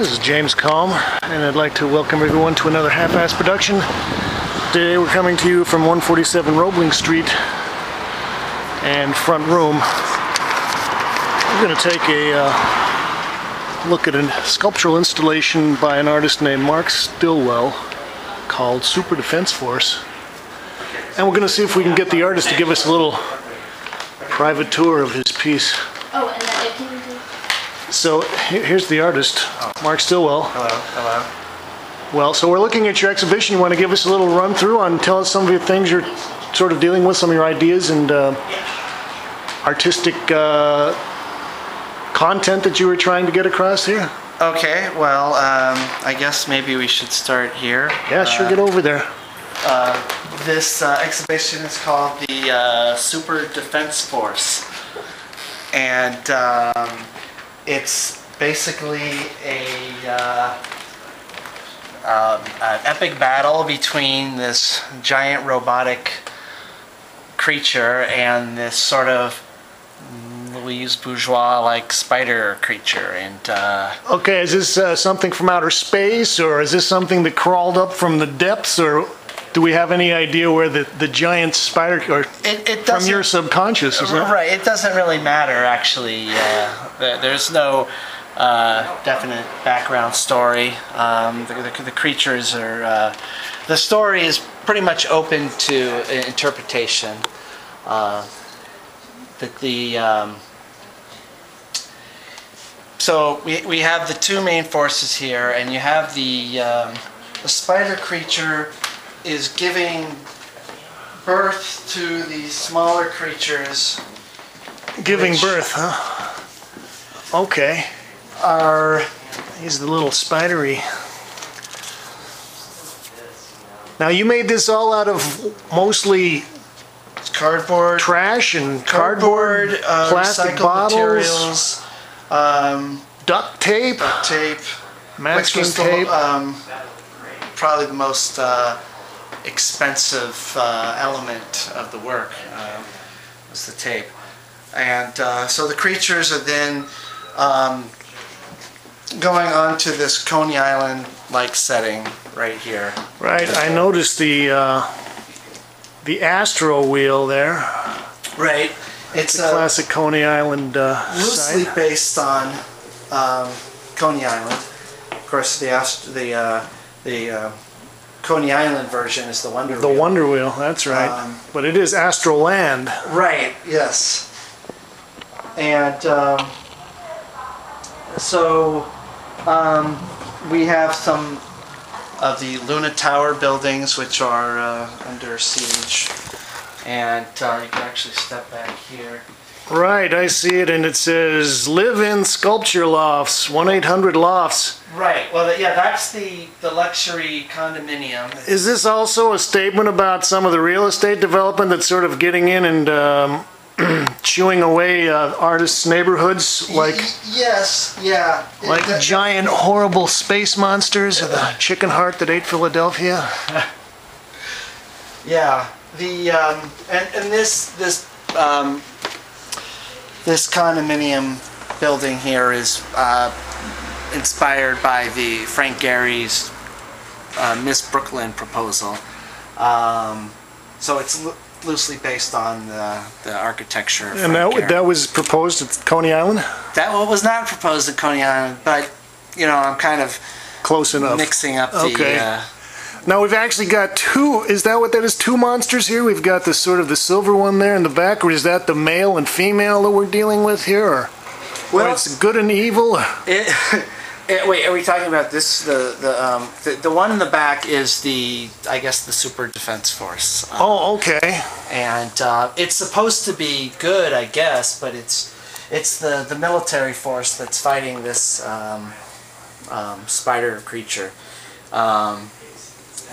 This is James Kalm, and I'd like to welcome everyone to another half-ass production. Today we're coming to you from 147 Roebling Street and front room. We're going to take a look at a sculptural installation by an artist named Mark Stilwell called Super Defense Force. And we're going to see if we can get the artist to give us a little private tour of his piece. Oh, and that it can do. So here's the artist, Mark Stilwell. Hello, hello. Well, so we're looking at your exhibition. You want to give us a little run through on, tell us some of your things you're sort of dealing with, some of your ideas and artistic content that you were trying to get across here? Okay, well, I guess maybe we should start here. Yeah, sure, get over there. This exhibition is called the Super Defense Force. And it's basically an epic battle between this giant robotic creature and this sort of Louise Bourgeois-like spider creature. And okay, is this something from outer space, or is this something that crawled up from the depths, or do we have any idea where the giant spider, or it from your subconscious, is that? Right, it doesn't really matter actually. There's no definite background story. The creatures are, the story is pretty much open to interpretation. So we have the two main forces here, and you have the spider creature is giving birth to these smaller creatures. Giving birth, huh? Okay. He's the little spidery. Now you made this all out of mostly cardboard, trash and cardboard, plastic bottles, materials, duct tape, masking tape. Probably the most expensive element of the work was the tape. And so the creatures are then going on to this Coney Island like setting right here. Right, I noticed the Astro wheel there. Right, it's a classic Coney Island loosely site. based on Coney Island. Of course, the Coney Island version is the Wonder Wheel. The Wonder Wheel, that's right. But it is Astro Land. Right, yes. And so we have some of the Luna Tower buildings which are under siege. And you can actually step back here. Right, I see it, and it says live-in sculpture lofts, 1-800-LOFTS. Right, well, yeah, that's the luxury condominium. Is this also a statement about some of the real estate development that's sort of getting in and chewing away artists' neighborhoods, like yes, yeah, like giant horrible space monsters, or the chicken heart that ate Philadelphia? Yeah, the and this condominium building here is inspired by the Frank Gehry's Miss Brooklyn proposal. So it's loosely based on the architecture of And that was proposed at Coney Island? That was not proposed at Coney Island, but you know, I'm kind of close enough mixing up the now we've actually got two, is that what that is, two monsters here? We've got the sort of the silver one there in the back, or is that the male and female that we're dealing with here? Or, well, or it's good and evil? Wait, are we talking about this? The one in the back is I guess the Super Defense Force. Oh, okay. And it's supposed to be good, I guess, but it's the military force that's fighting this spider creature.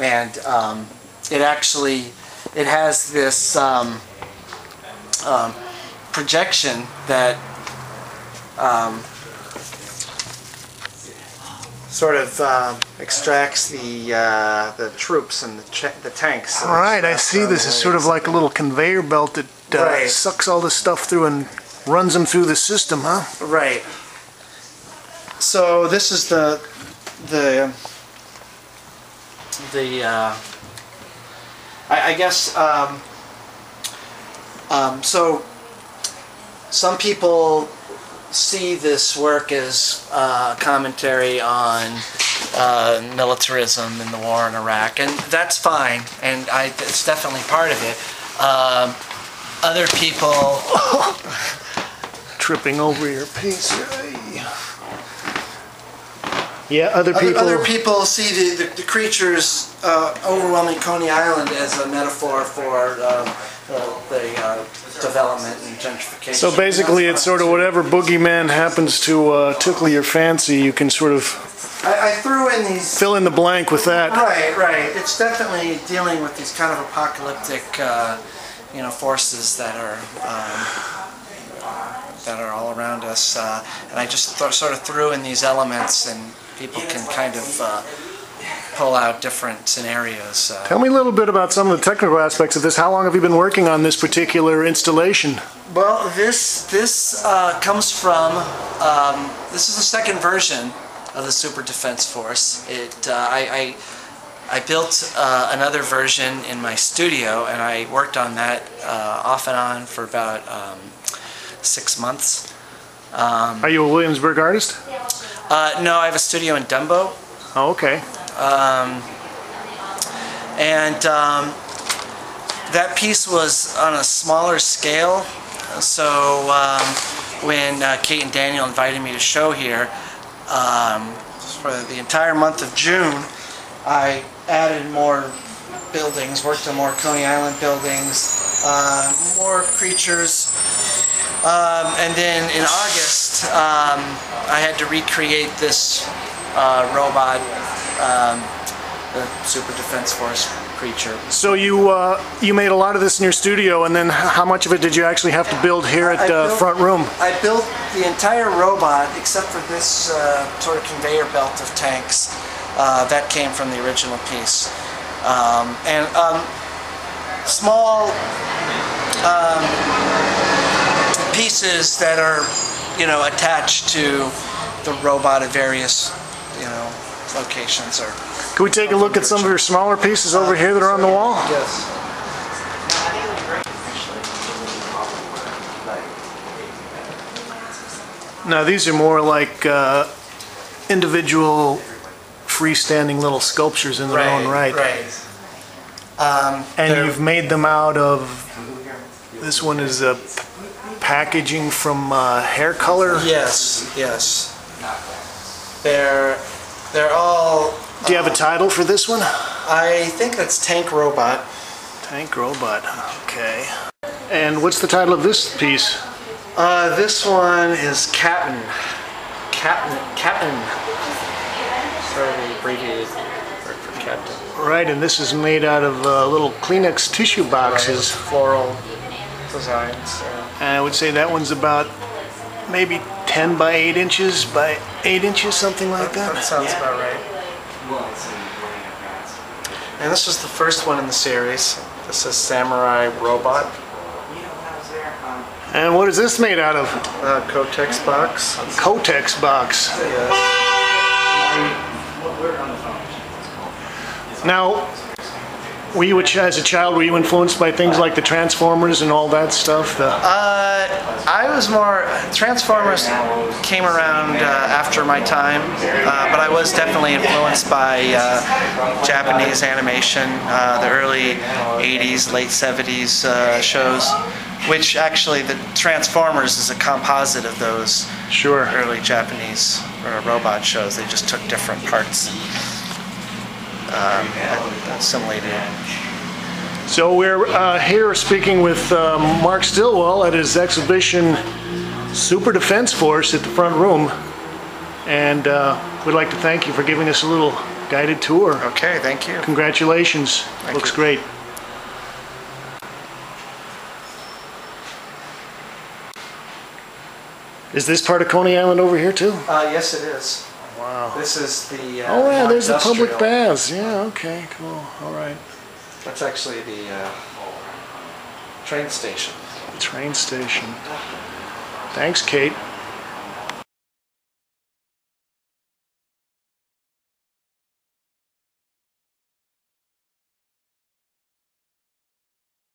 And it has this projection that sort of extracts the troops and the tanks. All right, I see. This is sort of like a little conveyor belt that sucks all this stuff through and runs them through the system, huh? Right. So this is the I guess so some people see this work as commentary on militarism in the war in Iraq, and that's fine, and it's definitely part of it. Other people tripping over your piece. Yeah, other people see the creatures overwhelming Coney Island as a metaphor for the development and gentrification. So basically it's sort of whatever boogeyman happens to tickle your fancy, you can sort of I threw in these... fill in the blank with that. Right. It's definitely dealing with these kind of apocalyptic forces that are all around us. And I just sort of threw in these elements, and people can kind of pull out different scenarios. Tell me a little bit about some of the technical aspects of this. How long have you been working on this particular installation? Well, this comes from, this is the second version of the Super Defense Force. I built another version in my studio, and I worked on that off and on for about 6 months. Are you a Williamsburg artist? No, I have a studio in Dumbo. Oh, okay. That piece was on a smaller scale, so when Kate and Daniel invited me to show here, for the entire month of June, I added more buildings, worked on more Coney Island buildings, more creatures, and then in August I had to recreate this robot, the Super Defense Force creature. So you made a lot of this in your studio, and then how much of it did you actually have to build here at Front Room? I built the entire robot except for this sort of conveyor belt of tanks. That came from the original piece. And small pieces that are, attached to the robot at various, locations. Can we take a look at some of your smaller pieces over here that are on the wall? Yes. Now these are more like individual freestanding little sculptures in their own right. And you've made them out of, this one is a packaging from hair color? Yes. They're all... Do you have a title for this one? I think that's Tank Robot. Tank Robot, okay. And what's the title of this piece? This one is Captain. Sort of abbreviated for Captain. Right, and this is made out of little Kleenex tissue boxes. Right, floral designs. And I would say that one's about maybe 10 by 8 inches by 8 inches, something like that. That sounds about right. And this was the first one in the series. This is Samurai Robot. And what is this made out of? Kotex box. Kotex box. Yes. Now, were you, as a child, were you influenced by things like the Transformers and all that stuff? I was more... Transformers came around after my time, but I was definitely influenced by Japanese animation, the early 80s, late 70s shows, which actually the Transformers is a composite of those early Japanese robot shows. They just took different parts and assimilated it. So we're here speaking with Mark Stilwell at his exhibition Super Defense Force at the Front Room, and we'd like to thank you for giving us a little guided tour. Okay, thank you. Congratulations. Looks great. Is this part of Coney Island over here too? Yes, it is. Wow. This is the oh yeah, there's the public baths. Yeah, okay, cool. All right. That's actually the train station. Train station. Thanks, Kate.